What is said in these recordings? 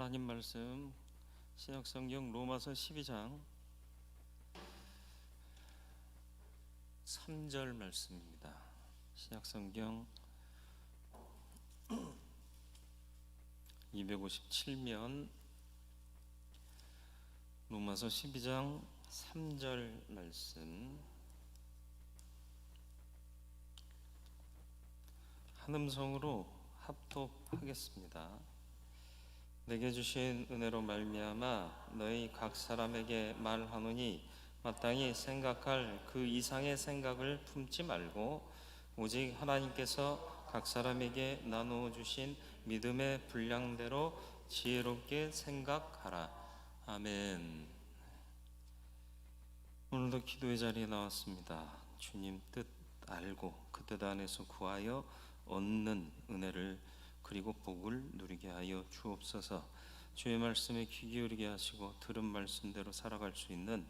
하나님 말씀 신약성경 로마서 12장 3절 말씀입니다. 신약성경 257면 로마서 12장 3절 말씀 한음성으로 합독하겠습니다. 내게 주신 은혜로 말미암아 너희 각 사람에게 말하노니 마땅히 생각할 그 이상의 생각을 품지 말고 오직 하나님께서 각 사람에게 나누어 주신 믿음의 분량대로 지혜롭게 생각하라. 아멘. 오늘도 기도의 자리에 나왔습니다. 주님 뜻 알고 그 뜻 안에서 구하여 얻는 은혜를 그리고 복을 누리게 하여 주옵소서. 주의 말씀에 귀 기울이게 하시고 들은 말씀대로 살아갈 수 있는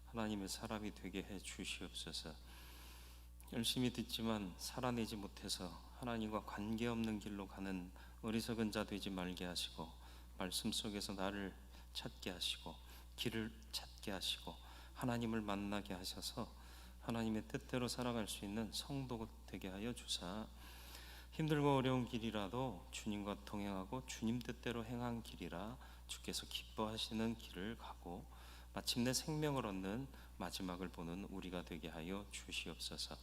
하나님의 사람이 되게 해 주시옵소서. 열심히 듣지만 살아내지 못해서 하나님과 관계없는 길로 가는 어리석은 자 되지 말게 하시고 말씀 속에서 나를 찾게 하시고 길을 찾게 하시고 하나님을 만나게 하셔서 하나님의 뜻대로 살아갈 수 있는 성도 되게 하여 주사 힘들고 어려운 길이라도 주님과 동행하고 주님 뜻대로 행한 길이라 주께서 기뻐하시는 길을 가고 마침내 생명을 얻는 마지막을 보는 우리가 되게 하여 주시옵소서.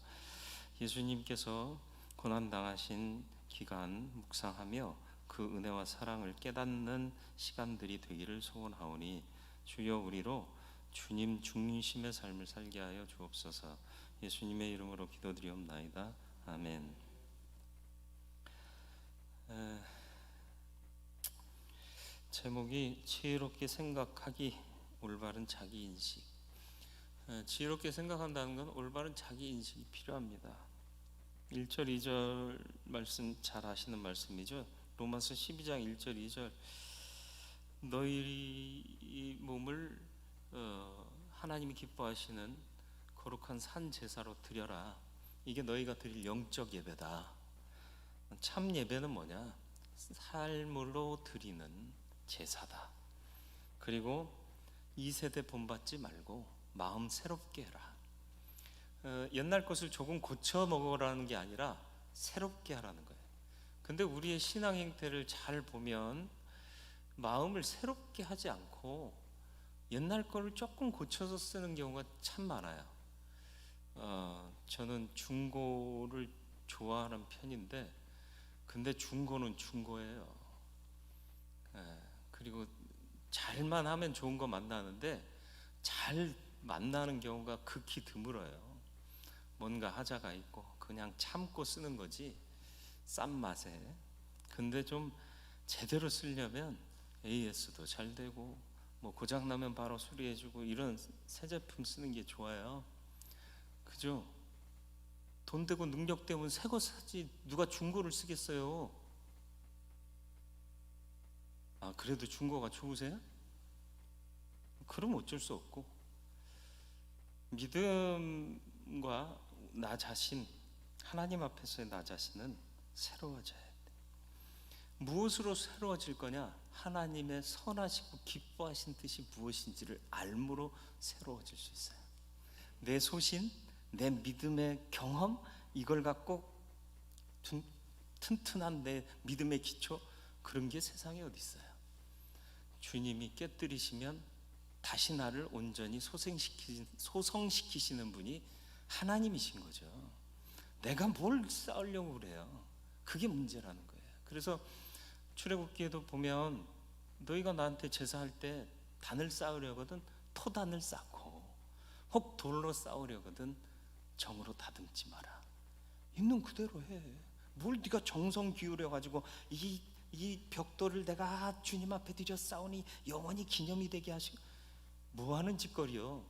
예수님께서 고난당하신 기간 묵상하며 그 은혜와 사랑을 깨닫는 시간들이 되기를 소원하오니 주여 우리로 주님 중심의 삶을 살게 하여 주옵소서. 예수님의 이름으로 기도드리옵나이다. 아멘. 제목이 지혜롭게 생각하기 올바른 자기인식. 지혜롭게 생각한다는 건 올바른 자기인식이 필요합니다. 1절 2절 말씀 잘 아시는 말씀이죠. 로마서 12장 1절 2절 너희 몸을 하나님이 기뻐하시는 거룩한 산 제사로 드려라. 이게 너희가 드릴 영적 예배다. 참 예배는 뭐냐? 삶으로 드리는 제사다. 그리고 이 세대 본받지 말고 마음 새롭게 해라. 옛날 것을 조금 고쳐 먹으라는 게 아니라 새롭게 하라는 거예요. 근데 우리의 신앙 행태를 잘 보면 마음을 새롭게 하지 않고 옛날 거를 조금 고쳐서 쓰는 경우가 참 많아요. 저는 중고를 좋아하는 편인데 근데 중고는 중고예요. 그리고 잘만 하면 좋은 거 만나는데 잘 만나는 경우가 극히 드물어요. 뭔가 하자가 있고 그냥 참고 쓰는 거지 싼 맛에. 근데 좀 제대로 쓰려면 AS도 잘 되고 뭐 고장 나면 바로 수리해주고 이런 새 제품 쓰는 게 좋아요. 그죠? 돈 되고 능력 되면 새 거 사지 누가 중고를 쓰겠어요? 그래도 중고가 좋으세요? 그럼 어쩔 수 없고 믿음과 나 자신 하나님 앞에서의 나 자신은 새로워져야 돼. 무엇으로 새로워질 거냐? 하나님의 선하시고 기뻐하신 뜻이 무엇인지를 알므로 새로워질 수 있어요. 내 소신 내 믿음의 경험 이걸 갖고 튼튼한 내 믿음의 기초 그런 게 세상에 어디 있어요? 주님이 깨뜨리시면 다시 나를 온전히 소성시키시는 분이 하나님이신 거죠. 내가 뭘 쌓으려고 그래요? 그게 문제라는 거예요. 그래서 출애굽기에도 보면 너희가 나한테 제사할 때 단을 쌓으려거든 토단을 쌓고 혹 돌로 쌓으려거든 정으로 다듬지 마라. 있는 그대로 해. 뭘 네가 정성 기울여 가지고 이 벽돌을 내가 주님 앞에 드려 쌓으니 영원히 기념이 되게 하시고 뭐 하는 짓거리요?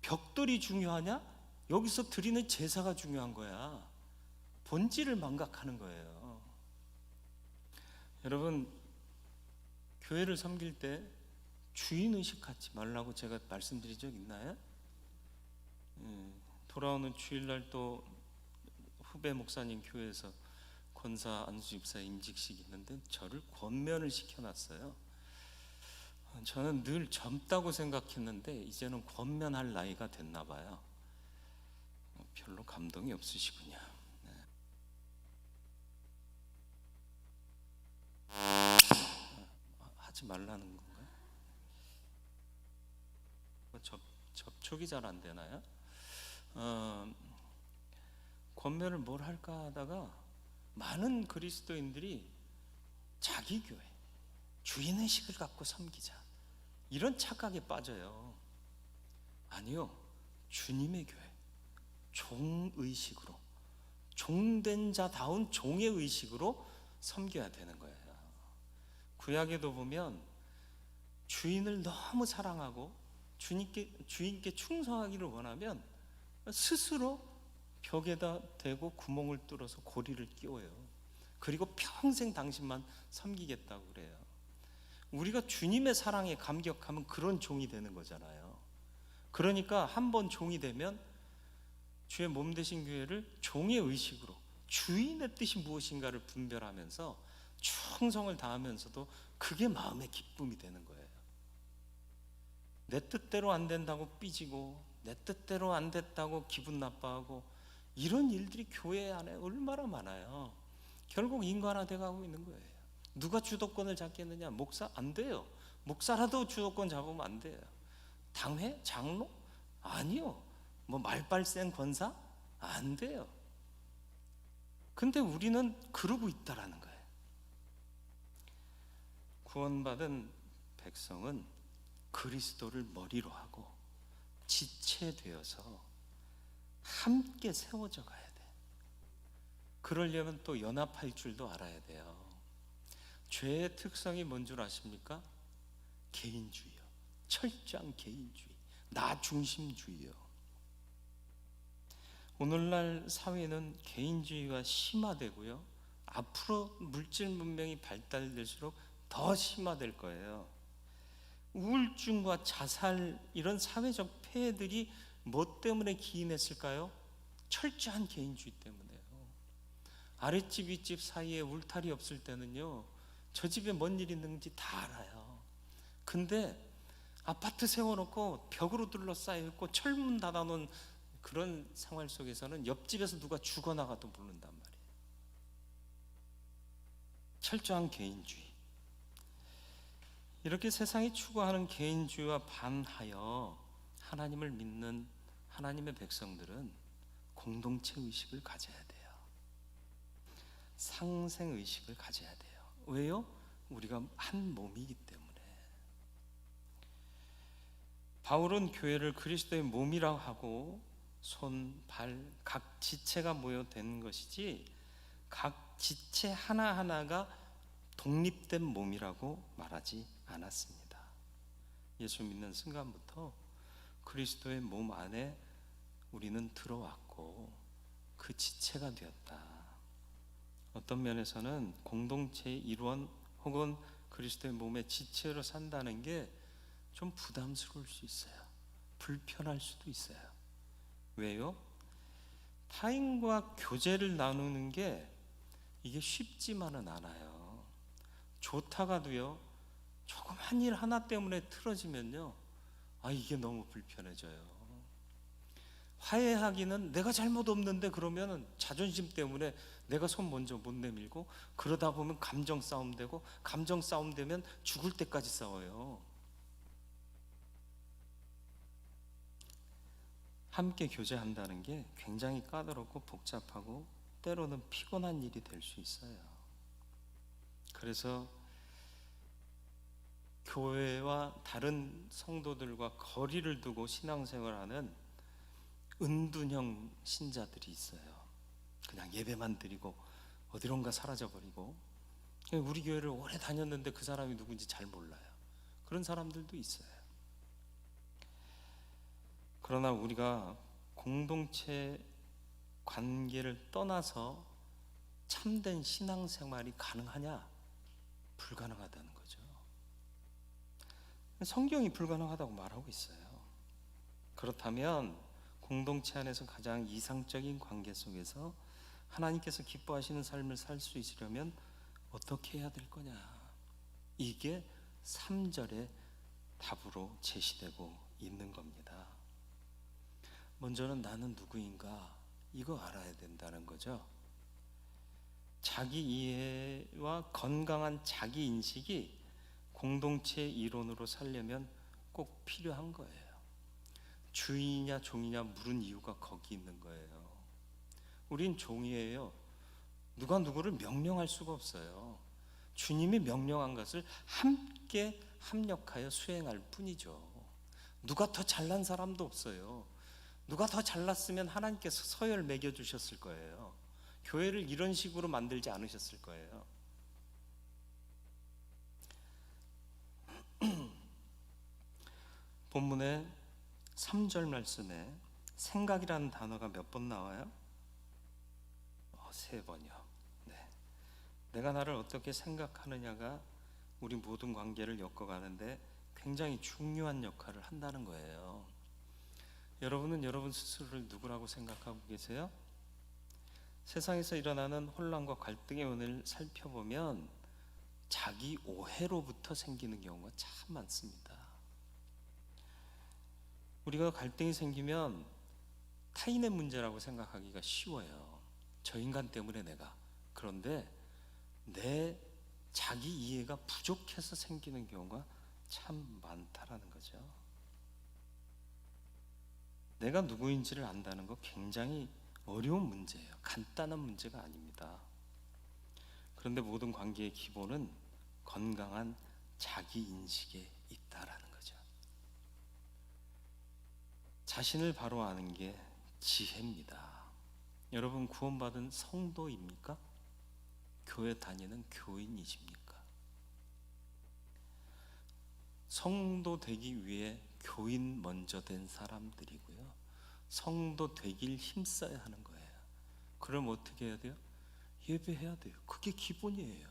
벽돌이 중요하냐? 여기서 드리는 제사가 중요한 거야. 본질을 망각하는 거예요. 여러분 교회를 섬길 때 주인의식 갖지 말라고 제가 말씀드린 적 있나요? 돌아오는 주일날 또 후배 목사님 교회에서 권사 안수 집사 임직식이 있는데 저를 권면을 시켜놨어요. 저는 늘 젊다고 생각했는데 이제는 권면할 나이가 됐나 봐요. 별로 감동이 없으시군요. 네. 하지 말라는 건가요? 접촉이 잘 안 되나요? 권면을 뭘 할까 하다가 많은 그리스도인들이 자기 교회, 주인의식을 갖고 섬기자, 이런 착각에 빠져요. 아니요, 주님의 교회, 종의식으로, 종된 자다운 종의 의식으로 섬겨야 되는 거예요. 구약에도 보면 주인을 너무 사랑하고 주인께 충성하기를 원하면 스스로 벽에다 대고 구멍을 뚫어서 고리를 끼워요. 그리고 평생 당신만 섬기겠다고 그래요. 우리가 주님의 사랑에 감격하면 그런 종이 되는 거잖아요. 그러니까 한번 종이 되면 주의 몸 되신 교회를 종의 의식으로, 주인의 뜻이 무엇인가를 분별하면서 충성을 다하면서도 그게 마음의 기쁨이 되는 거예요. 내 뜻대로 안 된다고 삐지고 내 뜻대로 안 됐다고 기분 나빠하고 이런 일들이 교회 안에 얼마나 많아요. 결국 인간화돼 가고 있는 거예요. 누가 주도권을 잡겠느냐? 목사? 안 돼요. 목사라도 주도권 잡으면 안 돼요. 당회? 장로? 아니요. 뭐 말빨 센 권사? 안 돼요. 근데 우리는 그러고 있다라는 거예요. 구원받은 백성은 그리스도를 머리로 하고 지체되어서 함께 세워져 가야 돼. 그러려면 또 연합할 줄도 알아야 돼요. 죄의 특성이 뭔 줄 아십니까? 개인주의요. 철저한 개인주의, 나 중심주의요. 오늘날 사회는 개인주의가 심화되고요, 앞으로 물질 문명이 발달될수록 더 심화될 거예요. 우울증과 자살, 이런 사회적 폐해들이 뭐 때문에 기인했을까요? 철저한 개인주의 때문에요. 아랫집 윗집 사이에 울타리 없을 때는요, 저 집에 뭔 일 있는지 다 알아요. 근데 아파트 세워놓고 벽으로 둘러싸여 있고 철문 닫아놓은 그런 생활 속에서는 옆집에서 누가 죽어나가도 모른단 말이에요. 철저한 개인주의. 이렇게 세상이 추구하는 개인주의와 반하여 하나님을 믿는 하나님의 백성들은 공동체 의식을 가져야 돼요. 상생 의식을 가져야 돼요. 왜요? 우리가 한 몸이기 때문에. 바울은 교회를 그리스도의 몸이라고 하고 손, 발, 각 지체가 모여 된 것이지 각 지체 하나하나가 독립된 몸이라고 말하지 않았습니다. 예수 믿는 순간부터 그리스도의 몸 안에 우리는 들어왔고 그 지체가 되었다. 어떤 면에서는 공동체의 일원 혹은 그리스도의 몸의 지체로 산다는 게 좀 부담스러울 수 있어요. 불편할 수도 있어요. 왜요? 타인과 교제를 나누는 게 이게 쉽지만은 않아요. 좋다가도요, 조그만 일 하나 때문에 틀어지면요, 이게 너무 불편해져요. 화해하기는 내가 잘못 없는데 그러면 자존심 때문에 내가 손 먼저 못 내밀고, 그러다 보면 감정 싸움 되고, 감정 싸움 되면 죽을 때까지 싸워요. 함께 교제한다는 게 굉장히 까다롭고 복잡하고 때로는 피곤한 일이 될 수 있어요. 그래서 교회와 다른 성도들과 거리를 두고 신앙생활하는 은둔형 신자들이 있어요. 그냥 예배만 드리고 어디론가 사라져버리고, 우리 교회를 오래 다녔는데 그 사람이 누군지 잘 몰라요. 그런 사람들도 있어요. 그러나 우리가 공동체 관계를 떠나서 참된 신앙생활이 가능하냐? 불가능하다는 거죠. 성경이 불가능하다고 말하고 있어요. 그렇다면 공동체 안에서 가장 이상적인 관계 속에서 하나님께서 기뻐하시는 삶을 살 수 있으려면 어떻게 해야 될 거냐? 이게 3절의 답으로 제시되고 있는 겁니다. 먼저는 나는 누구인가? 이거 알아야 된다는 거죠. 자기 이해와 건강한 자기 인식이 공동체 이론으로 살려면 꼭 필요한 거예요. 주인이냐 종이냐 물은 이유가 거기 있는 거예요. 우린 종이에요. 누가 누구를 명령할 수가 없어요. 주님이 명령한 것을 함께 합력하여 수행할 뿐이죠. 누가 더 잘난 사람도 없어요. 누가 더 잘났으면 하나님께서 서열 매겨주셨을 거예요. 교회를 이런 식으로 만들지 않으셨을 거예요. 본문의 3절 말씀에 생각이라는 단어가 몇 번 나와요? 3번이요. 네. 내가 나를 어떻게 생각하느냐가 우리 모든 관계를 엮어가는데 굉장히 중요한 역할을 한다는 거예요. 여러분은 여러분 스스로를 누구라고 생각하고 계세요? 세상에서 일어나는 혼란과 갈등의 원인을 살펴보면 자기 오해로부터 생기는 경우가 참 많습니다. 우리가 갈등이 생기면 타인의 문제라고 생각하기가 쉬워요. 저 인간 때문에 내가. 그런데 내 자기 이해가 부족해서 생기는 경우가 참 많다라는 거죠. 내가 누구인지를 안다는 거 굉장히 어려운 문제예요. 간단한 문제가 아닙니다. 그런데 모든 관계의 기본은 건강한 자기 인식에 있다라는 거죠. 자신을 바로 아는 게 지혜입니다. 여러분 구원받은 성도입니까? 교회 다니는 교인이십니까? 성도 되기 위해 교인 먼저 된 사람들이고요. 성도 되길 힘써야 하는 거예요. 그럼 어떻게 해야 돼요? 예배해야 돼요. 그게 기본이에요.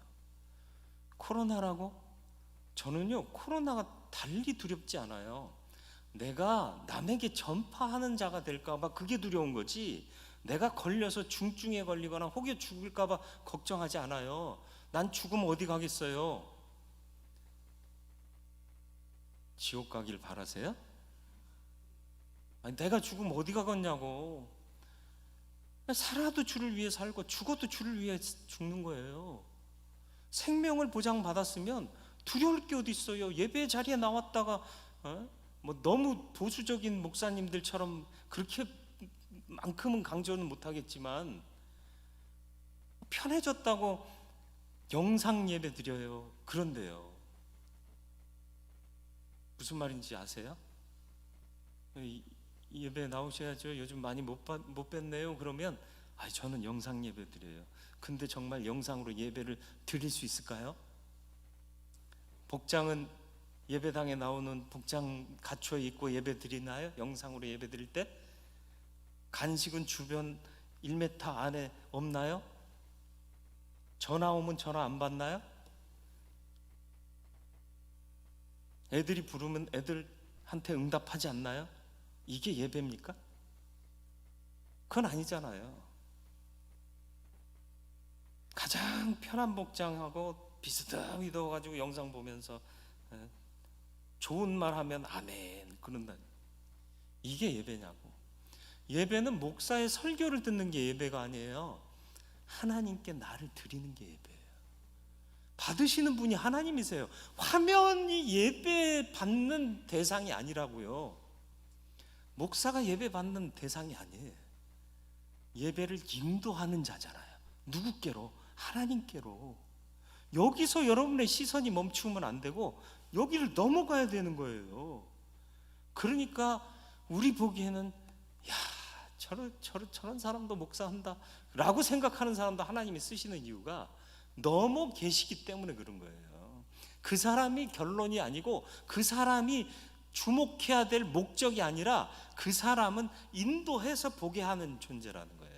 코로나라고? 저는요 코로나가 달리 두렵지 않아요. 내가 남에게 전파하는 자가 될까봐 그게 두려운 거지, 내가 걸려서 중증에 걸리거나 혹여 죽을까봐 걱정하지 않아요. 난 죽으면 어디 가겠어요? 지옥 가길 바라세요? 아니, 내가 죽으면 어디 가겠냐고. 살아도 주를 위해 살고 죽어도 주를 위해 죽는 거예요. 생명을 보장받았으면 두려울 게 어디 있어요. 예배 자리에 나왔다가 뭐 너무 보수적인 목사님들처럼 그렇게만큼은 강조는 못하겠지만 편해졌다고 영상 예배 드려요. 그런데요, 무슨 말인지 아세요? 예배 나오셔야죠. 요즘 많이 못 뵀네요. 그러면 저는 영상 예배 드려요. 근데 정말 영상으로 예배를 드릴 수 있을까요? 복장은 예배당에 나오는 복장 갖춰 입고 예배 드리나요? 영상으로 예배 드릴 때? 간식은 주변 1m 안에 없나요? 전화 오면 전화 안 받나요? 애들이 부르면 애들한테 응답하지 않나요? 이게 예배입니까? 그건 아니잖아요. 가장 편한 복장하고 비스듬히 더워가지고 영상 보면서 좋은 말 하면 아멘 그런다. 이게 예배냐고. 예배는 목사의 설교를 듣는 게 예배가 아니에요. 하나님께 나를 드리는 게 예배예요. 받으시는 분이 하나님이세요. 화면이 예배 받는 대상이 아니라고요. 목사가 예배 받는 대상이 아니에요. 예배를 인도하는 자잖아요. 누구께로? 하나님께로. 여기서 여러분의 시선이 멈추면 안 되고 여기를 넘어가야 되는 거예요. 그러니까 우리 보기에는 야, 저런 사람도 목사한다 라고 생각하는 사람도 하나님이 쓰시는 이유가 넘어 계시기 때문에 그런 거예요. 그 사람이 결론이 아니고 그 사람이 주목해야 될 목적이 아니라 그 사람은 인도해서 보게 하는 존재라는 거예요.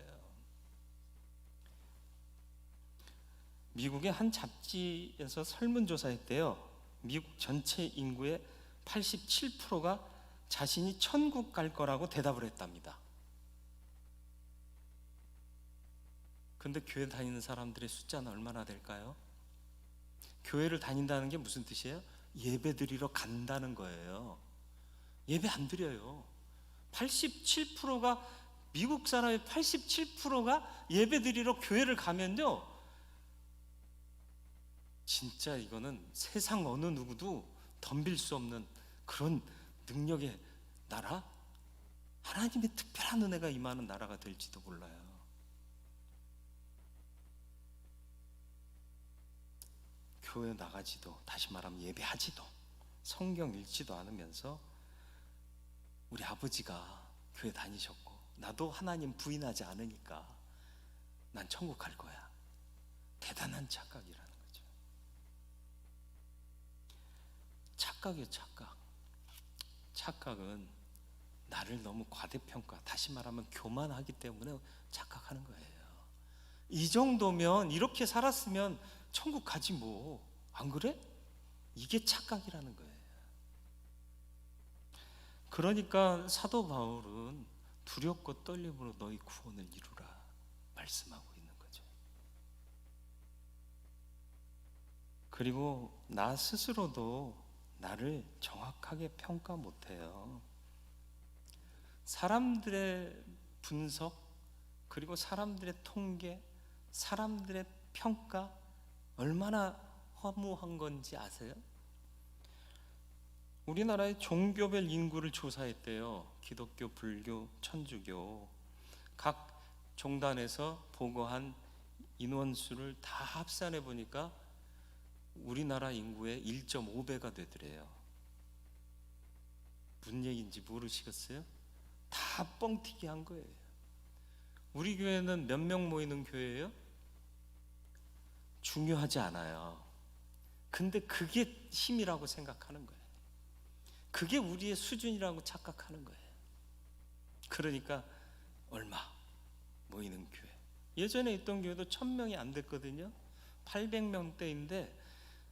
미국의 한 잡지에서 설문조사했대요. 미국 전체 인구의 87%가 자신이 천국 갈 거라고 대답을 했답니다. 근데 교회 다니는 사람들의 숫자는 얼마나 될까요? 교회를 다닌다는 게 무슨 뜻이에요? 예배 드리러 간다는 거예요. 예배 안 드려요. 87%가, 미국 사람의 87%가 예배 드리러 교회를 가면요, 진짜 이거는 세상 어느 누구도 덤빌 수 없는 그런 능력의 나라, 하나님의 특별한 은혜가 임하는 나라가 될지도 몰라요. 교회 나가지도, 다시 말하면 예배하지도, 성경 읽지도 않으면서 우리 아버지가 교회 다니셨고 나도 하나님 부인하지 않으니까 난 천국 갈 거야. 대단한 착각이라는 거죠. 착각이요, 착각. 착각은 나를 너무 과대평가, 다시 말하면 교만하기 때문에 착각하는 거예요. 이 정도면, 이렇게 살았으면 천국 가지 뭐, 안 그래? 이게 착각이라는 거예요. 그러니까 사도 바울은 두렵고 떨림으로 너희 구원을 이루라 말씀하고 있는 거죠. 그리고 나 스스로도 나를 정확하게 평가 못해요. 사람들의 분석, 그리고 사람들의 통계, 사람들의 평가 얼마나 허무한 건지 아세요? 우리나라의 종교별 인구를 조사했대요. 기독교, 불교, 천주교 각 종단에서 보고한 인원수를 다 합산해 보니까 우리나라 인구의 1.5배가 되더래요. 무슨 얘기인지 모르시겠어요? 다 뻥튀기 한 거예요. 우리 교회는 몇 명 모이는 교회예요? 중요하지 않아요. 근데 그게 힘이라고 생각하는 거예요. 그게 우리의 수준이라고 착각하는 거예요. 그러니까 얼마 모이는 교회. 예전에 있던 교회도 1000명이 안 됐거든요. 800명대인데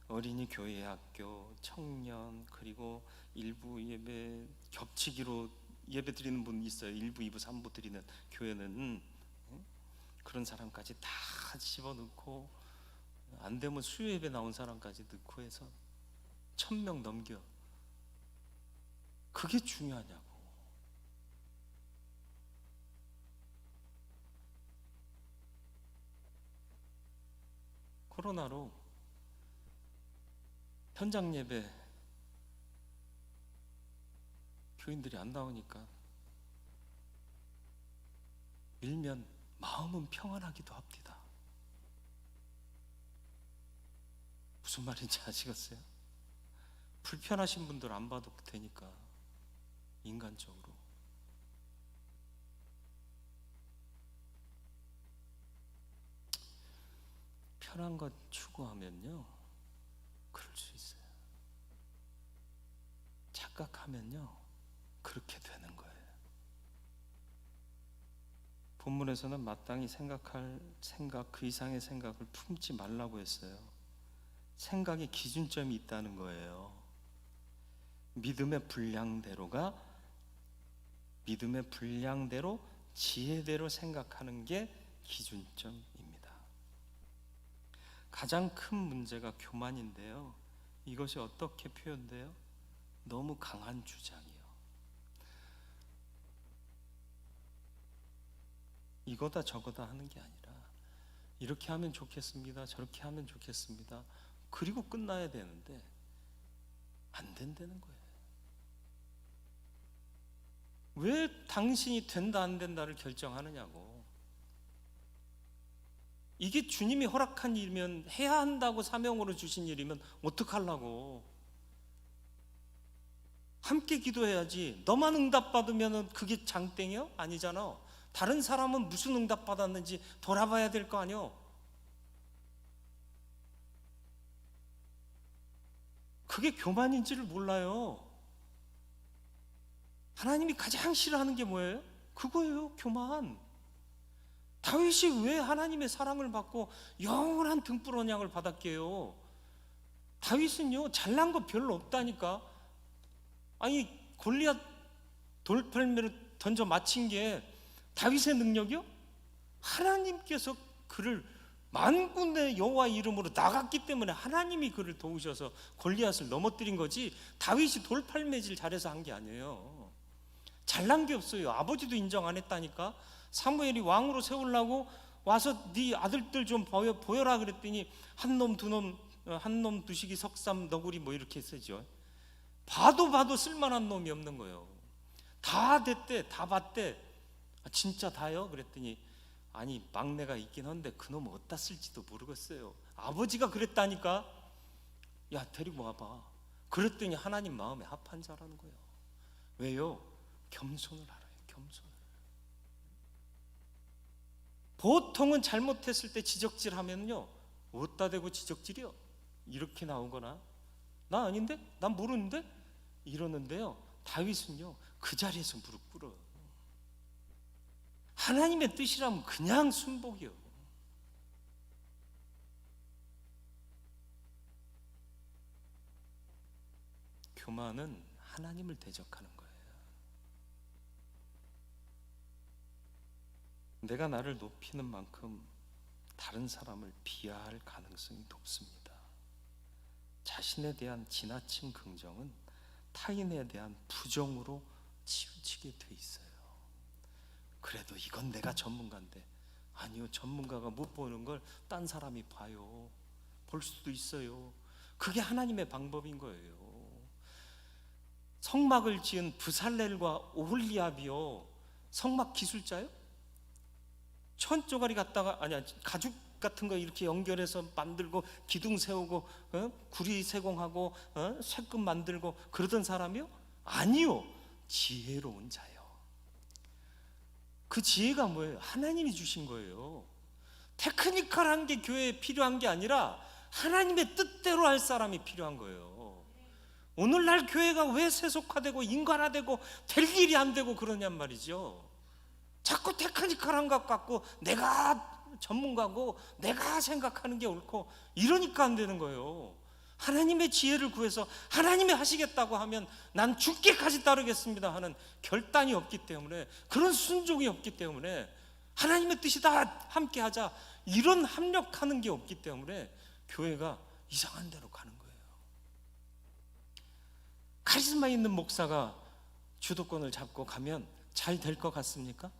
어린이 교회 학교, 청년, 그리고 일부 예배 겹치기로 예배 드리는 분 있어요. 1부, 2부, 3부 드리는 교회는 그런 사람까지 다 집어넣고, 안 되면 수요 예배 나온 사람까지 넣고 해서 1000명 넘겨. 그게 중요하냐고. 코로나로 현장 예배 교인들이 안 나오니까 밀면 마음은 평안하기도 합니다. 무슨 말인지 아시겠어요? 불편하신 분들 안 봐도 되니까, 인간적으로. 편한 것 추구하면요 그럴 수 있어요. 착각하면요 그렇게 되는 거예요. 본문에서는 마땅히 생각할 생각, 그 이상의 생각을 품지 말라고 했어요. 생각에 기준점이 있다는 거예요. 믿음의 분량대로 지혜대로 생각하는 게 기준점입니다. 가장 큰 문제가 교만인데요, 이것이 어떻게 표현돼요? 너무 강한 주장이요. 이거다 저거다 하는 게 아니라 이렇게 하면 좋겠습니다, 저렇게 하면 좋겠습니다, 그리고 끝나야 되는데 안 된다는 거예요. 왜 당신이 된다 안 된다를 결정하느냐고. 이게 주님이 허락한 일이면, 해야 한다고 사명으로 주신 일이면 어떡하려고. 함께 기도해야지. 너만 응답받으면 그게 장땡이요? 아니잖아. 다른 사람은 무슨 응답 받았는지 돌아봐야 될 거 아니요. 그게 교만인지를 몰라요. 하나님이 가장 싫어하는 게 뭐예요? 그거예요, 교만. 다윗이 왜 하나님의 사랑을 받고 영원한 등불 언약을 받았게요? 다윗은요 잘난 거 별로 없다니까. 아니 골리앗 돌팔매를 던져 맞힌 게 다윗의 능력이요? 하나님께서 그를 만군의 여호와 이름으로 나갔기 때문에 하나님이 그를 도우셔서 골리앗을 넘어뜨린 거지, 다윗이 돌팔매질 잘해서 한 게 아니에요. 잘난 게 없어요. 아버지도 인정 안 했다니까. 사무엘이 왕으로 세우려고 와서 네 아들들 좀 보여라 그랬더니 한 놈 두식이 석삼 너구리 뭐 이렇게 쓰죠. 봐도 쓸만한 놈이 없는 거예요. 다 됐대, 다 봤대. 아, 진짜 다요? 그랬더니 아니 막내가 있긴 한데 그놈 어디다 쓸지도 모르겠어요. 아버지가 그랬다니까. 야 데리고 와봐. 그랬더니 하나님 마음에 합한 자라는 거예요. 왜요? 겸손을 알아요. 겸손을. 보통은 잘못했을 때 지적질하면요, 어디다 대고 지적질이요? 이렇게 나오거나 나 아닌데? 난 모르는데? 이러는데요, 다윗은요 그 자리에서 무릎 꿇어요. 하나님의 뜻이라면 그냥 순복이요. 교만은 하나님을 대적하는 거예요. 내가 나를 높이는 만큼 다른 사람을 비하할 가능성이 높습니다. 자신에 대한 지나친 긍정은 타인에 대한 부정으로 치우치게 돼 있어요. 그래도 이건 내가 전문가인데, 아니요, 전문가가 못 보는 걸 딴 사람이 봐요. 볼 수도 있어요. 그게 하나님의 방법인 거예요. 성막을 지은 브살렐과 오홀리압이요, 성막 기술자요? 천 조가리 갖다가, 아니야, 가죽 같은 거 이렇게 연결해서 만들고 기둥 세우고 구리 세공하고 쇠금 만들고 그러던 사람이요? 아니요, 지혜로운 자요. 그 지혜가 뭐예요? 하나님이 주신 거예요. 테크니컬한 게 교회에 필요한 게 아니라 하나님의 뜻대로 할 사람이 필요한 거예요. 오늘날 교회가 왜 세속화되고 인간화되고 될 일이 안 되고 그러냔 말이죠. 자꾸 테크니컬한 것 같고 내가 전문가고 내가 생각하는 게 옳고 이러니까 안 되는 거예요. 하나님의 지혜를 구해서 하나님이 하시겠다고 하면 난 죽기까지 따르겠습니다 하는 결단이 없기 때문에, 그런 순종이 없기 때문에, 하나님의 뜻이 다 함께 하자 이런 합력하는 게 없기 때문에 교회가 이상한 데로 가는 거예요. 카리스마 있는 목사가 주도권을 잡고 가면 잘 될 것 같습니까?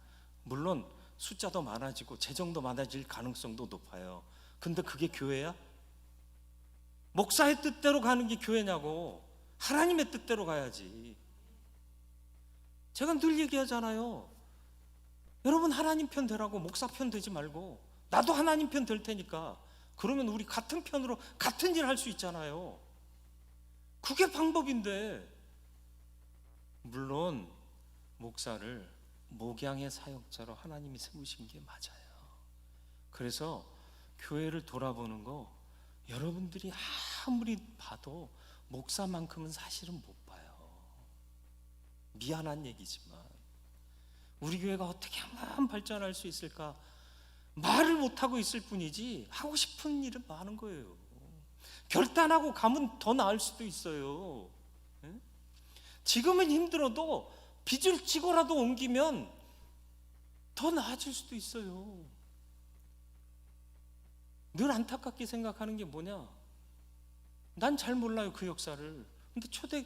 물론 숫자도 많아지고 재정도 많아질 가능성도 높아요. 근데 그게 교회야? 목사의 뜻대로 가는 게 교회냐고. 하나님의 뜻대로 가야지. 제가 늘 얘기하잖아요. 여러분 하나님 편 되라고, 목사 편 되지 말고. 나도 하나님 편 될 테니까. 그러면 우리 같은 편으로 같은 일 할 수 있잖아요. 그게 방법인데. 물론 목사를 목양의 사역자로 하나님이 세우신 게 맞아요. 그래서 교회를 돌아보는 거 여러분들이 아무리 봐도 목사만큼은 사실은 못 봐요. 미안한 얘기지만 우리 교회가 어떻게 하면 발전할 수 있을까 말을 못하고 있을 뿐이지 하고 싶은 일은 많은 거예요. 결단하고 가면 더 나을 수도 있어요. 지금은 힘들어도 빚을 지고라도 옮기면 더 나아질 수도 있어요. 늘 안타깝게 생각하는 게 뭐냐, 난 잘 몰라요 그 역사를. 근데 초대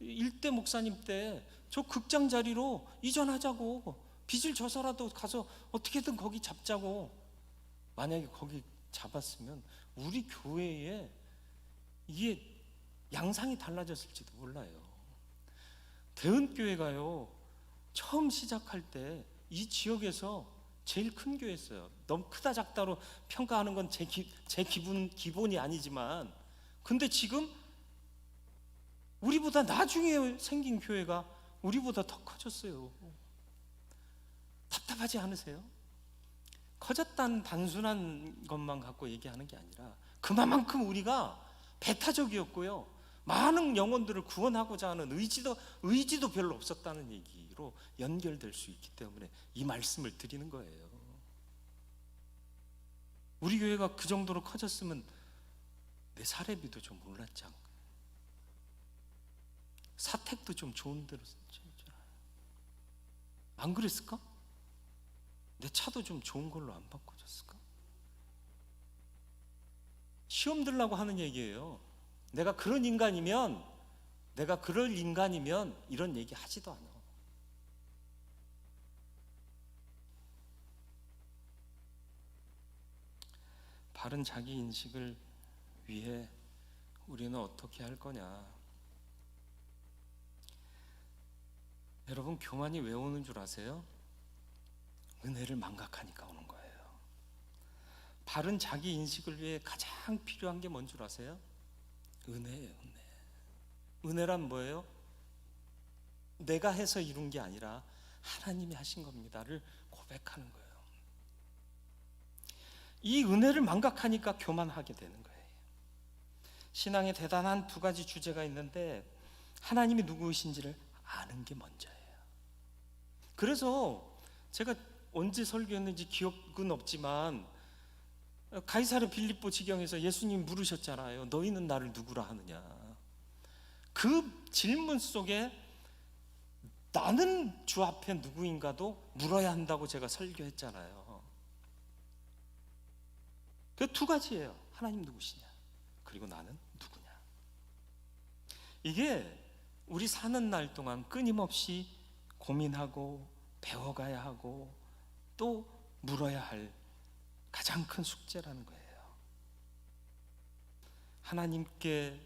1대 목사님 때 저 극장 자리로 이전하자고, 빚을 져서라도 가서 어떻게든 거기 잡자고. 만약에 거기 잡았으면 우리 교회에 이게 양상이 달라졌을지도 몰라요. 대은교회가요 처음 시작할 때 이 지역에서 제일 큰 교회였어요. 너무 크다 작다로 평가하는 건 제 기본이 아니지만, 근데 지금 우리보다 나중에 생긴 교회가 우리보다 더 커졌어요. 답답하지 않으세요? 커졌다는 단순한 것만 갖고 얘기하는 게 아니라 그만큼 우리가 배타적이었고요, 많은 영혼들을 구원하고자 하는 의지도 별로 없었다는 얘기로 연결될 수 있기 때문에 이 말씀을 드리는 거예요. 우리 교회가 그 정도로 커졌으면 내 사례비도 좀 올랐지 않을까? 사택도 좀 좋은 데로 안 그랬을까? 내 차도 좀 좋은 걸로 안 바꿔줬을까? 시험 들라고 하는 얘기예요. 내가 그럴 인간이면 이런 얘기 하지도 않아. 바른 자기 인식을 위해 우리는 어떻게 할 거냐? 여러분, 교만이 왜 오는 줄 아세요? 은혜를 망각하니까 오는 거예요. 바른 자기 인식을 위해 가장 필요한 게 뭔 줄 아세요? 은혜예요. 은혜란 뭐예요? 내가 해서 이룬 게 아니라 하나님이 하신 겁니다를 고백하는 거예요. 이 은혜를 망각하니까 교만하게 되는 거예요. 신앙에 대단한 두 가지 주제가 있는데, 하나님이 누구이신지를 아는 게 먼저예요. 그래서 제가 언제 설교했는지 기억은 없지만, 가이사랴 빌립보 지경에서 예수님이 물으셨잖아요. 너희는 나를 누구라 하느냐. 그 질문 속에 나는 주 앞에 누구인가도 물어야 한다고 제가 설교했잖아요. 그 두 가지예요. 하나님 누구시냐, 그리고 나는 누구냐. 이게 우리 사는 날 동안 끊임없이 고민하고 배워가야 하고 또 물어야 할 가장 큰 숙제라는 거예요. 하나님께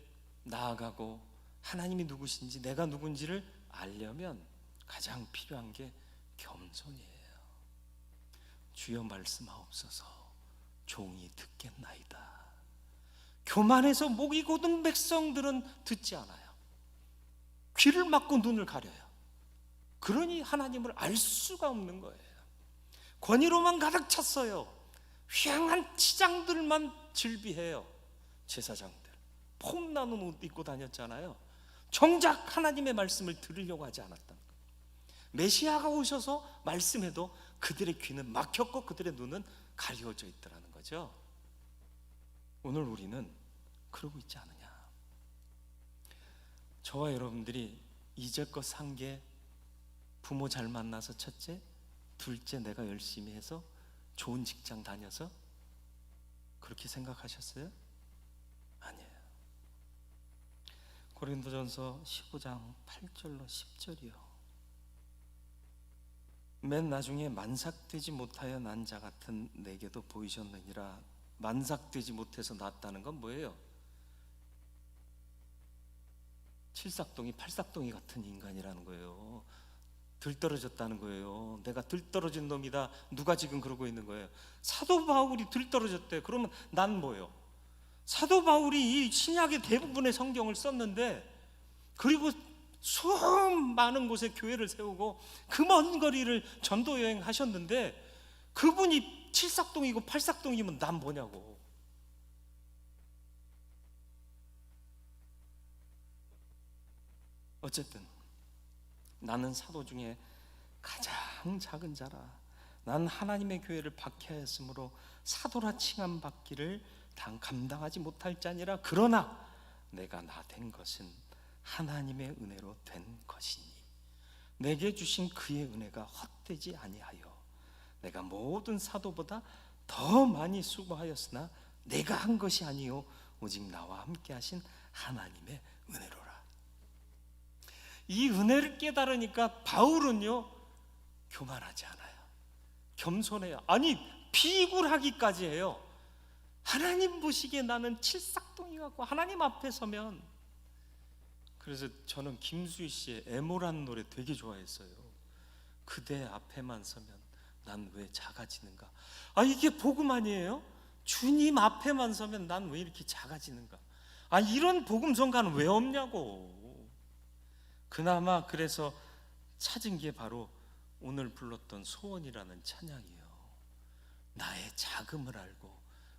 나아가고 하나님이 누구신지, 내가 누군지를 알려면 가장 필요한 게 겸손이에요. 주여 말씀하옵소서, 종이 듣겠나이다. 교만해서 목이 곧은 백성들은 듣지 않아요. 귀를 막고 눈을 가려요. 그러니 하나님을 알 수가 없는 거예요. 권위로만 가득 찼어요. 휘황한 치장들만 즐비해요. 제사장들 폼나는 옷 입고 다녔잖아요. 정작 하나님의 말씀을 들으려고 하지 않았다는 거예요. 메시아가 오셔서 말씀해도 그들의 귀는 막혔고 그들의 눈은 가려져 있더라는 거죠. 오늘 우리는 그러고 있지 않느냐. 저와 여러분들이 이제껏 산 게 부모 잘 만나서 첫째, 둘째 내가 열심히 해서 좋은 직장 다녀서 그렇게 생각하셨어요? 아니에요. 고린도전서 15장 8절로 10절이요. 맨 나중에 만삭되지 못하여 난 자 같은 내게도 보이셨느니라. 만삭되지 못해서 났다는 건 뭐예요? 칠삭동이 팔삭동이 같은 인간이라는 거예요. 들떨어졌다는 거예요. 내가 들떨어진 놈이다. 누가 지금 그러고 있는 거예요? 사도 바울이 들떨어졌대. 그러면 난 뭐예요? 사도 바울이 이 신약의 대부분의 성경을 썼는데, 그리고 수많은 곳에 교회를 세우고 그 먼 거리를 전도 여행하셨는데, 그분이 칠삭동이고 팔삭동이면 난 뭐냐고. 어쨌든 나는 사도 중에 가장 작은 자라. 난 하나님의 교회를 박해하였으므로 사도라 칭함 받기를 감당하지 못할 자니라. 그러나 내가 나 된 것은 하나님의 은혜로 된 것이니 내게 주신 그의 은혜가 헛되지 아니하여 내가 모든 사도보다 더 많이 수고하였으나 내가 한 것이 아니요 오직 나와 함께 하신 하나님의 은혜로라. 이 은혜를 깨달으니까 바울은요 교만하지 않아요. 겸손해요. 아니 비굴하기까지 해요. 하나님 보시기에 나는 칠삭동이 같고 하나님 앞에 서면. 그래서 저는 김수희 씨의 애모라는 노래 되게 좋아했어요. 그대 앞에만 서면 난 왜 작아지는가. 아, 이게 복음 아니에요? 주님 앞에만 서면 난 왜 이렇게 작아지는가. 아, 이런 복음성가는 왜 없냐고. 그나마 그래서 찾은 게 바로 오늘 불렀던 소원이라는 찬양이에요. 나의 작음을 알고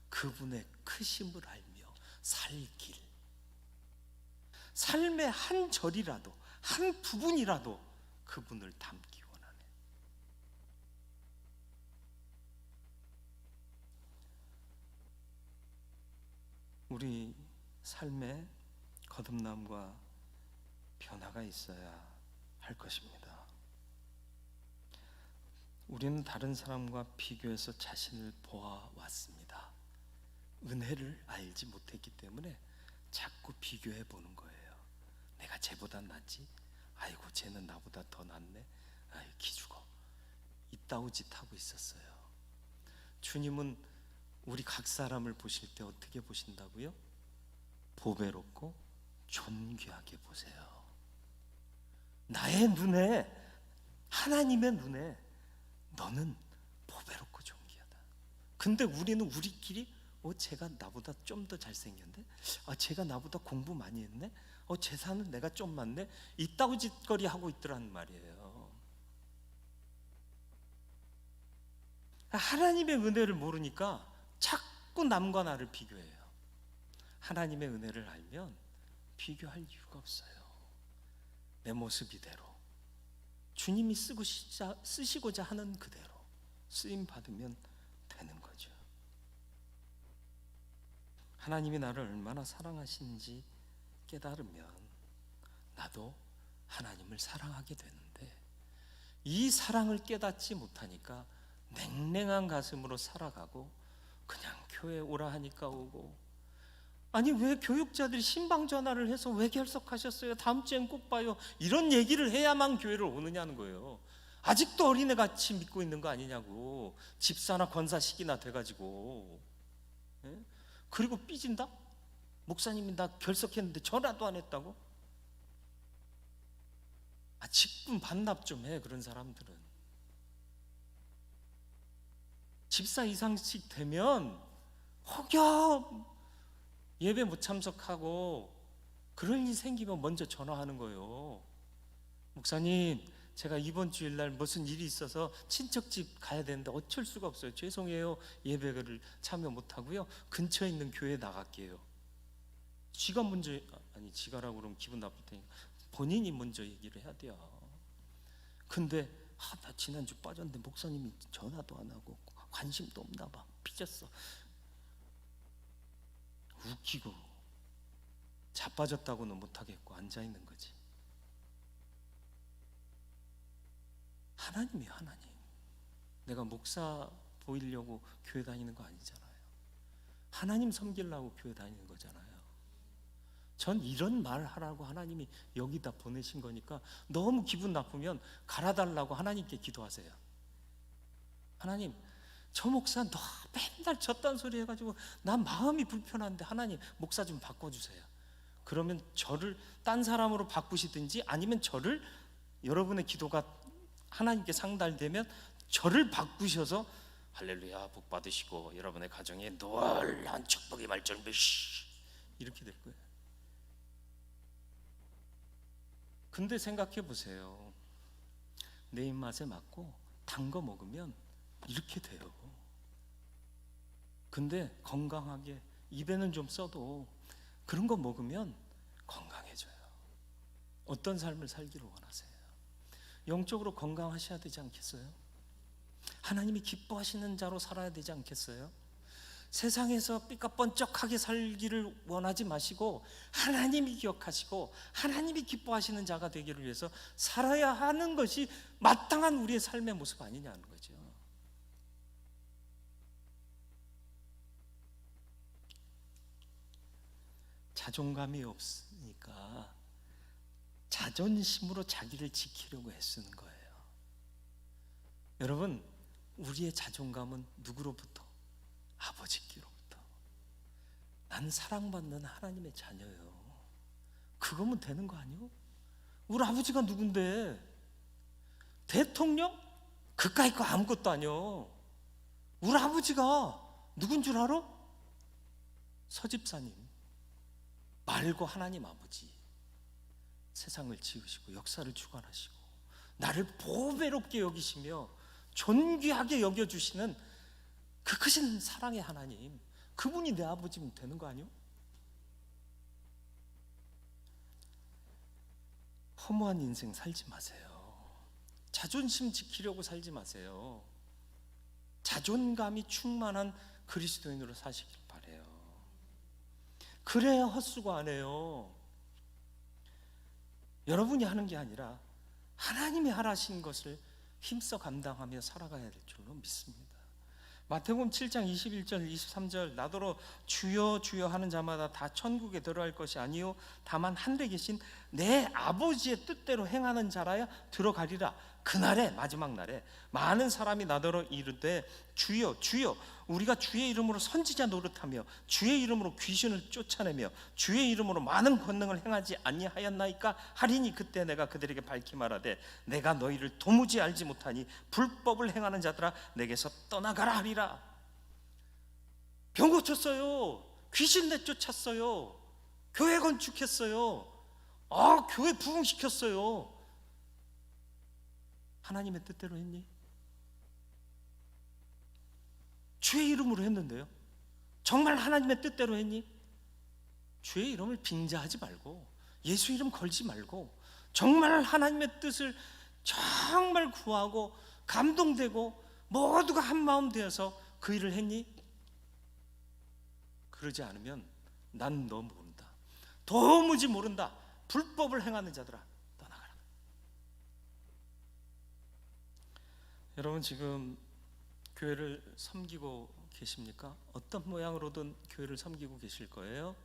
그분의 크심을 알며 살 길. 삶의 한 절이라도, 한 부분이라도 그분을 담기 원하네. 우리 삶에 거듭남과 변화가 있어야 할 것입니다. 우리는 다른 사람과 비교해서 자신을 보아왔습니다. 은혜를 알지 못했기 때문에 자꾸 비교해 보는 거예요. 내가 쟤보다 낫지? 아이고 쟤는 나보다 더 낫네. 아이 기죽어. 이따위 짓 하고 있었어요. 주님은 우리 각 사람을 보실 때 어떻게 보신다고요? 보배롭고 존귀하게 보세요. 나의 눈에, 하나님의 눈에 너는 보배롭고 존귀하다. 근데 우리는 우리끼리 쟤가 나보다 좀 더 잘생겼네? 쟤가 나보다 공부 많이 했네? 재산은 내가 좀 많네? 이따위 짓거리 하고 있더란 말이에요. 하나님의 은혜를 모르니까 자꾸 남과 나를 비교해요. 하나님의 은혜를 알면 비교할 이유가 없어요. 내 모습 이대로, 주님이 쓰시고자 하는 그대로 쓰임 받으면 되는 거죠. 하나님이 나를 얼마나 사랑하시는지 깨달으면 나도 하나님을 사랑하게 되는데, 이 사랑을 깨닫지 못하니까 냉랭한 가슴으로 살아가고 그냥 교회 오라 하니까 오고, 아니 왜 교육자들이 신방 전화를 해서 왜 결석하셨어요? 다음 주엔 꼭 봐요. 이런 얘기를 해야만 교회를 오느냐는 거예요. 아직도 어린애같이 믿고 있는 거 아니냐고. 집사나 권사식이나 돼가지고. 예? 그리고 삐진다? 목사님이 나 결석했는데 전화도 안 했다고? 직분 반납 좀 해. 그런 사람들은 집사 이상씩 되면 혹여 예배 못 참석하고 그럴 일 생기면 먼저 전화하는 거예요. 목사님, 제가 이번 주일날 무슨 일이 있어서 친척집 가야 되는데 어쩔 수가 없어요. 죄송해요. 예배를 참여 못하고요. 근처에 있는 교회에 나갈게요. 지가 먼저, 아니 지가라고 그러면 기분 나쁠 테니까 본인이 먼저 얘기를 해야 돼요. 근데 나 지난주 빠졌는데 목사님이 전화도 안 하고 관심도 없나 봐. 삐졌어. 웃기고 자빠졌다고는 못하겠고 앉아있는 거지. 하나님이에요. 하나님. 내가 목사 보이려고 교회 다니는 거 아니잖아요. 하나님 섬기려고 교회 다니는 거잖아요. 전 이런 말 하라고 하나님이 여기다 보내신 거니까 너무 기분 나쁘면 갈아달라고 하나님께 기도하세요. 하나님, 저 목사 너 맨날 저딴 소리 해가지고 난 마음이 불편한데 하나님 목사 좀 바꿔주세요. 그러면 저를 딴 사람으로 바꾸시든지, 아니면 저를, 여러분의 기도가 하나님께 상달되면 저를 바꾸셔서 할렐루야 복 받으시고 여러분의 가정에 놀라운 축복의 말절 이렇게 될 거예요. 근데 생각해 보세요. 내 입맛에 맞고 단 거 먹으면 이렇게 돼요. 근데 건강하게 입에는 좀 써도 그런 거 먹으면 건강해져요. 어떤 삶을 살기를 원하세요? 영적으로 건강하셔야 되지 않겠어요? 하나님이 기뻐하시는 자로 살아야 되지 않겠어요? 세상에서 삐까뻔쩍하게 살기를 원하지 마시고 하나님이 기억하시고 하나님이 기뻐하시는 자가 되기를 위해서 살아야 하는 것이 마땅한 우리의 삶의 모습 아니냐는 거죠. 자존감이 없으니까 자존심으로 자기를 지키려고 애쓰는 거예요. 여러분, 우리의 자존감은 누구로부터? 아버지께로부터. 난 사랑받는 하나님의 자녀예요. 그거면 되는 거 아니요? 우리 아버지가 누군데? 대통령? 그까이 거 아무것도 아니요. 우리 아버지가 누군 줄 알아? 서집사님 말고 하나님 아버지. 세상을 지으시고 역사를 주관하시고 나를 보배롭게 여기시며 존귀하게 여겨주시는 그 크신 사랑의 하나님, 그분이 내 아버지면 되는 거 아니요? 허무한 인생 살지 마세요. 자존심 지키려고 살지 마세요. 자존감이 충만한 그리스도인으로 사시길 바래요. 그래야 헛수고 안 해요. 여러분이 하는 게 아니라 하나님이 하라신 것을 힘써 감당하며 살아가야 될 줄로 믿습니다. 마태복음 7장 21절 23절 나더러 주여 주여 하는 자마다 다 천국에 들어갈 것이 아니요 다만 한데 계신 내 아버지의 뜻대로 행하는 자라야 들어가리라. 그날에, 마지막 날에 많은 사람이 나더러 이르되 주여 주여 우리가 주의 이름으로 선지자 노릇하며 주의 이름으로 귀신을 쫓아내며 주의 이름으로 많은 권능을 행하지 아니하였나이까 하리니 그때 내가 그들에게 밝히 말하되 내가 너희를 도무지 알지 못하니 불법을 행하는 자들아 내게서 떠나가라 하리라. 병 고쳤어요. 귀신 내쫓았어요. 교회 건축했어요. 교회 부흥시켰어요. 하나님의 뜻대로 했니? 주의 이름으로 했는데요. 정말 하나님의 뜻대로 했니? 주의 이름을 빙자하지 말고 예수 이름 걸지 말고 정말 하나님의 뜻을 정말 구하고 감동되고 모두가 한 마음 되어서 그 일을 했니? 그러지 않으면 난 너 모른다. 도무지 모른다. 불법을 행하는 자들아 떠나가라. 여러분 지금 교회를 섬기고 계십니까? 어떤 모양으로든 교회를 섬기고 계실 거예요.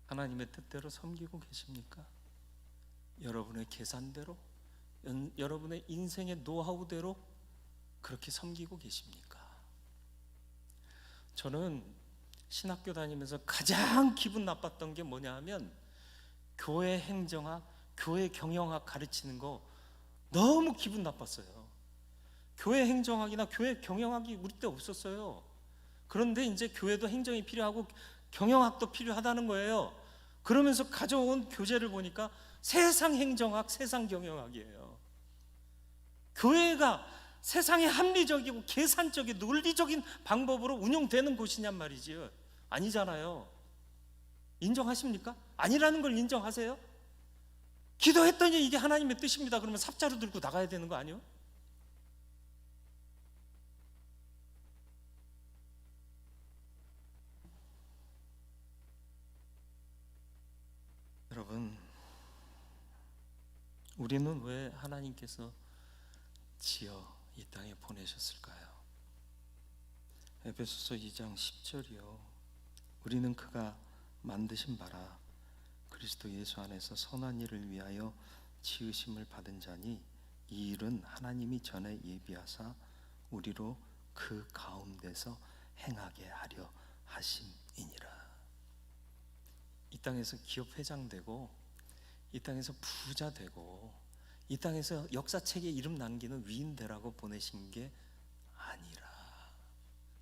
하나님의 뜻대로 섬기고 계십니까? 여러분의 계산대로, 여러분의 인생의 노하우대로 그렇게 섬기고 계십니까? 저는 신학교 다니면서 가장 기분 나빴던 게 뭐냐 하면 교회 행정학, 교회 경영학 가르치는 거 너무 기분 나빴어요. 교회 행정학이나 교회 경영학이 우리 때 없었어요. 그런데 이제 교회도 행정이 필요하고 경영학도 필요하다는 거예요. 그러면서 가져온 교재를 보니까 세상 행정학, 세상 경영학이에요. 교회가 세상의 합리적이고 계산적인 논리적인 방법으로 운영되는 곳이냔 말이지요. 아니잖아요. 인정하십니까? 아니라는 걸 인정하세요? 기도했더니 이게 하나님의 뜻입니다. 그러면 삽자루 들고 나가야 되는 거 아니에요? 여러분, 우리는 왜 하나님께서 지어 이 땅에 보내셨을까요? 에베소서 2장 10절이요. 우리는 그가 만드신 바라 그리스도 예수 안에서 선한 일을 위하여 지으심을 받은 자니 이 일은 하나님이 전에 예비하사 우리로 그 가운데서 행하게 하려 하심이니라. 이 땅에서 기업 회장 되고 이 땅에서 부자 되고 이 땅에서 역사책에 이름 남기는 위인 되라고 보내신 게 아니라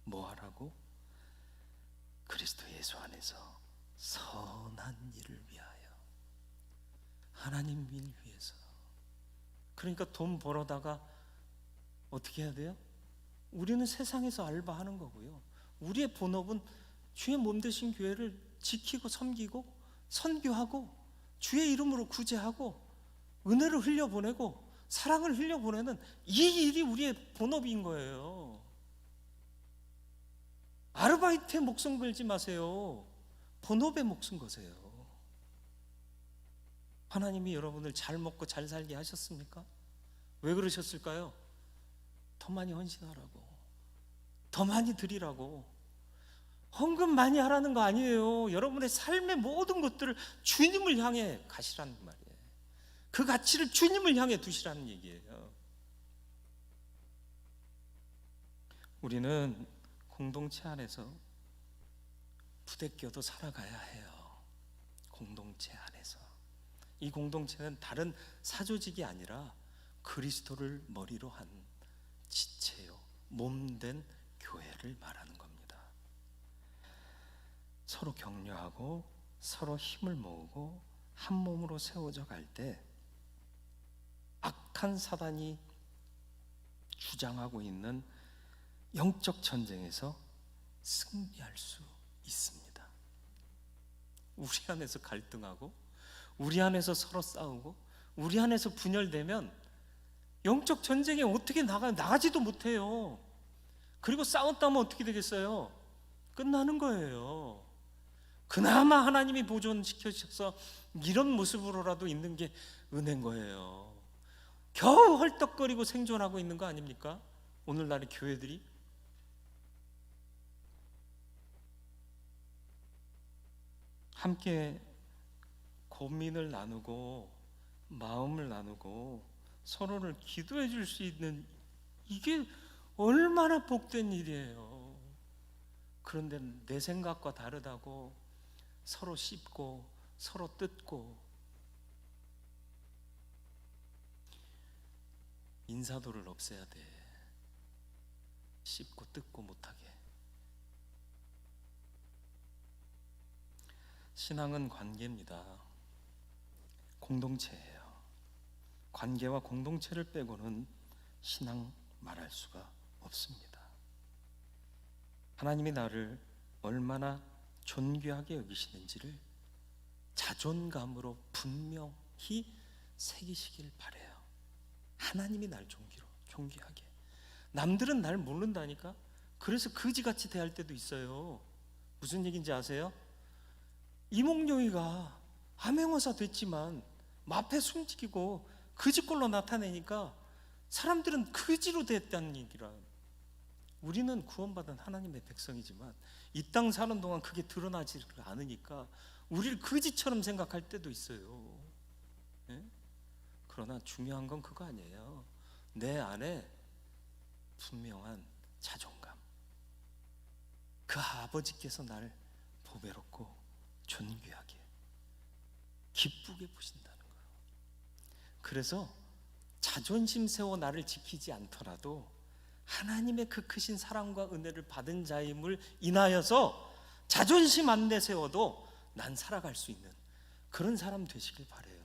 뭐 하라고? 그리스도 예수 안에서 선한 일을 위하여, 하나님 일 위해서. 그러니까 돈 벌어다가 어떻게 해야 돼요? 우리는 세상에서 알바하는 거고요. 우리의 본업은 주의 몸 되신 교회를 지키고 섬기고 선교하고 주의 이름으로 구제하고 은혜를 흘려보내고 사랑을 흘려보내는 이 일이 우리의 본업인 거예요. 아르바이트에 목숨 걸지 마세요. 본업에 목숨 거세요. 하나님이 여러분을 잘 먹고 잘 살게 하셨습니까? 왜 그러셨을까요? 더 많이 헌신하라고, 더 많이 드리라고, 헌금 많이 하라는 거 아니에요. 여러분의 삶의 모든 것들을 주님을 향해 가시라는 말이에요. 그 가치를 주님을 향해 두시라는 얘기예요. 우리는 공동체 안에서 부대껴도 살아가야 해요. 공동체 안에서. 이 공동체는 다른 사조직이 아니라 그리스도를 머리로 한 지체요, 몸된 교회를 말하는 겁니다. 서로 격려하고 서로 힘을 모으고 한 몸으로 세워져 갈 때 악한 사단이 주장하고 있는 영적 전쟁에서 승리할 수 있습니다. 우리 안에서 갈등하고 우리 안에서 서로 싸우고 우리 안에서 분열되면 영적 전쟁에 어떻게 나가지도 못해요. 그리고 싸웠다면 어떻게 되겠어요? 끝나는 거예요. 그나마 하나님이 보존시켜 주셔서 이런 모습으로라도 있는 게 은혜인 거예요. 겨우 헐떡거리고 생존하고 있는 거 아닙니까? 오늘날의 교회들이. 함께 고민을 나누고 마음을 나누고 서로를 기도해 줄 수 있는, 이게 얼마나 복된 일이에요. 그런데 내 생각과 다르다고 서로 씹고 서로 뜯고, 인사도를 없애야 돼. 씹고 뜯고 못하게. 신앙은 관계입니다. 공동체예요. 관계와 공동체를 빼고는 신앙 말할 수가 없습니다. 하나님이 나를 얼마나 존귀하게 여기시는지를 자존감으로 분명히 새기시길 바라요. 하나님이 날 존귀하게. 남들은 날 모른다니까. 그래서 거지같이 대할 때도 있어요. 무슨 얘기인지 아세요? 이몽룡이가 암행어사 됐지만 마패 숨지키고 거지꼴로 나타내니까 사람들은 거지로 됐다는 얘기라. 우리는 구원받은 하나님의 백성이지만 이 땅 사는 동안 그게 드러나지 않으니까 우리를 거지처럼 생각할 때도 있어요. 네? 그러나 중요한 건 그거 아니에요. 내 안에 분명한 자존감. 그 아버지께서 나를 보배롭고 존귀하게 기쁘게 보신다는 거예요. 그래서 자존심 세워 나를 지키지 않더라도 하나님의 그 크신 사랑과 은혜를 받은 자임을 인하여서 자존심 안 내세워도 난 살아갈 수 있는 그런 사람 되시길 바래요.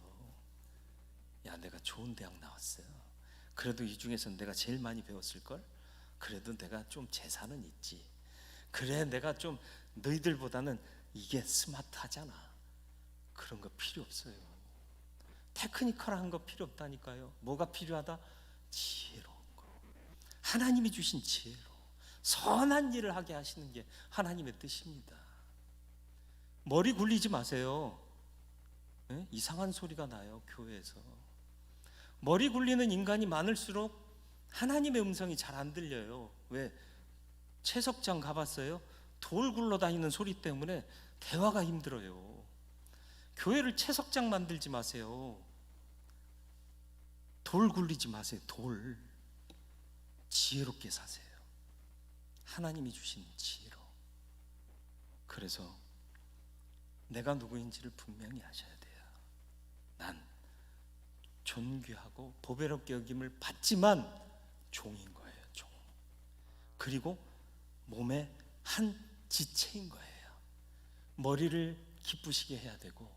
야, 내가 좋은 대학 나왔어요. 그래도 이 중에서 내가 제일 많이 배웠을걸? 그래도 내가 좀 재산은 있지. 그래, 내가 좀 너희들보다는 이게 스마트하잖아. 그런 거 필요 없어요. 테크니컬한 거 필요 없다니까요. 뭐가 필요하다? 지혜로운 거. 하나님이 주신 지혜로 선한 일을 하게 하시는 게 하나님의 뜻입니다. 머리 굴리지 마세요. 네? 이상한 소리가 나요, 교회에서. 머리 굴리는 인간이 많을수록 하나님의 음성이 잘 안 들려요. 왜? 채석장 가봤어요? 돌 굴러다니는 소리 때문에 대화가 힘들어요. 교회를 채석장 만들지 마세요. 돌 굴리지 마세요. 돌. 지혜롭게 사세요. 하나님이 주신 지혜로. 그래서 내가 누구인지를 분명히 아셔야 돼요. 난 존귀하고 보배롭게 여김을 받지만 종인 거예요. 종. 그리고 몸의 한 지체인 거예요. 머리를 기쁘시게 해야 되고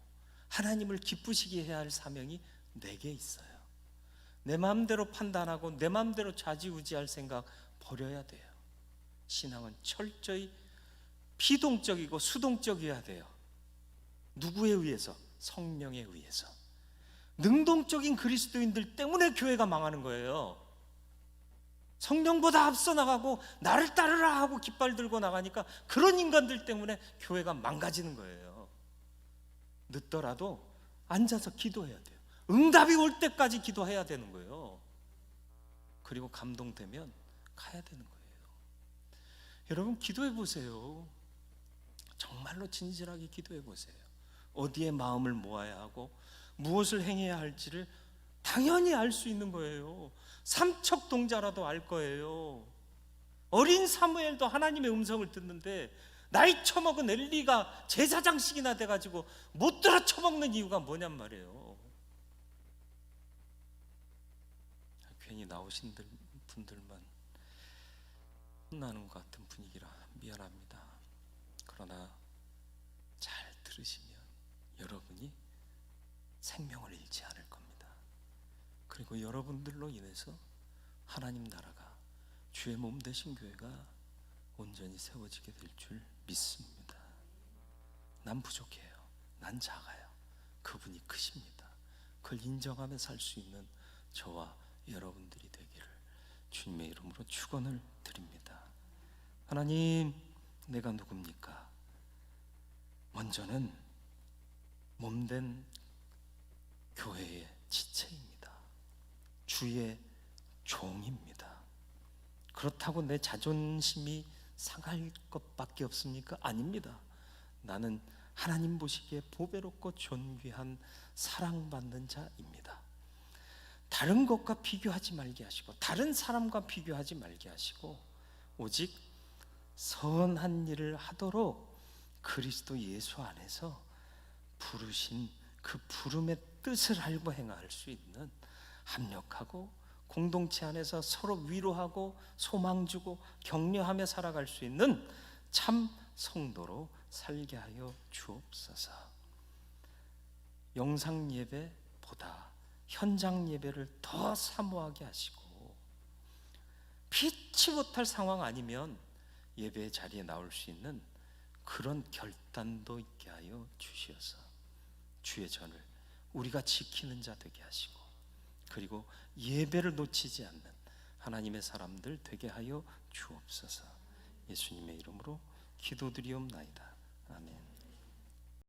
하나님을 기쁘시게 해야 할 사명이 내게 있어요. 내 마음대로 판단하고 내 마음대로 좌지우지할 생각 버려야 돼요. 신앙은 철저히 피동적이고 수동적이어야 돼요. 누구에 의해서? 성령에 의해서. 능동적인 그리스도인들 때문에 교회가 망하는 거예요. 성령보다 앞서 나가고 나를 따르라 하고 깃발 들고 나가니까 그런 인간들 때문에 교회가 망가지는 거예요. 늦더라도 앉아서 기도해야 돼요. 응답이 올 때까지 기도해야 되는 거예요. 그리고 감동되면 가야 되는 거예요. 여러분, 기도해 보세요. 정말로 진실하게 기도해 보세요. 어디에 마음을 모아야 하고 무엇을 행해야 할지를 당연히 알 수 있는 거예요. 삼척동자라도 알 거예요. 어린 사무엘도 하나님의 음성을 듣는데 나이 처먹은 엘리가 제사장식이나 돼가지고 못 들어 처먹는 이유가 뭐냔 말이에요. 괜히 나오신 분들만 혼나는 것 같은 분위기라 미안합니다. 그러나 잘 들으시면 여러분이 생명을 잃지 않을 겁니다. 그리고 여러분들로 인해서 하나님 나라가, 주의 몸 되신 교회가 온전히 세워지게 될 줄 믿습니다. 난 부족해요. 난 작아요. 그분이 크십니다. 그걸 인정하며 살 수 있는 저와 여러분들이 되기를 주님의 이름으로 축원을 드립니다. 하나님, 내가 누굽니까? 먼저는 몸된 교회의 지체입니다. 주의 종입니다. 그렇다고 내 자존심이 상할 것밖에 없습니까? 아닙니다. 나는 하나님 보시기에 보배롭고 존귀한 사랑받는 자입니다. 다른 것과 비교하지 말게 하시고 다른 사람과 비교하지 말게 하시고 오직 선한 일을 하도록 그리스도 예수 안에서 부르신 그 부름의 뜻을 알고 행할 수 있는 합력하고 공동체 안에서 서로 위로하고 소망 주고 격려하며 살아갈 수 있는 참 성도로 살게 하여 주옵소서. 영상 예배보다 현장 예배를 더 사모하게 하시고 피치 못할 상황 아니면 예배 자리에 나올 수 있는 그런 결단도 있게 하여 주시어서 주의 전을 우리가 지키는 자 되게 하시고 그리고 예배를 놓치지 않는 하나님의 사람들 되게 하여 주옵소서. 예수님의 이름으로 기도드리옵나이다. 아멘.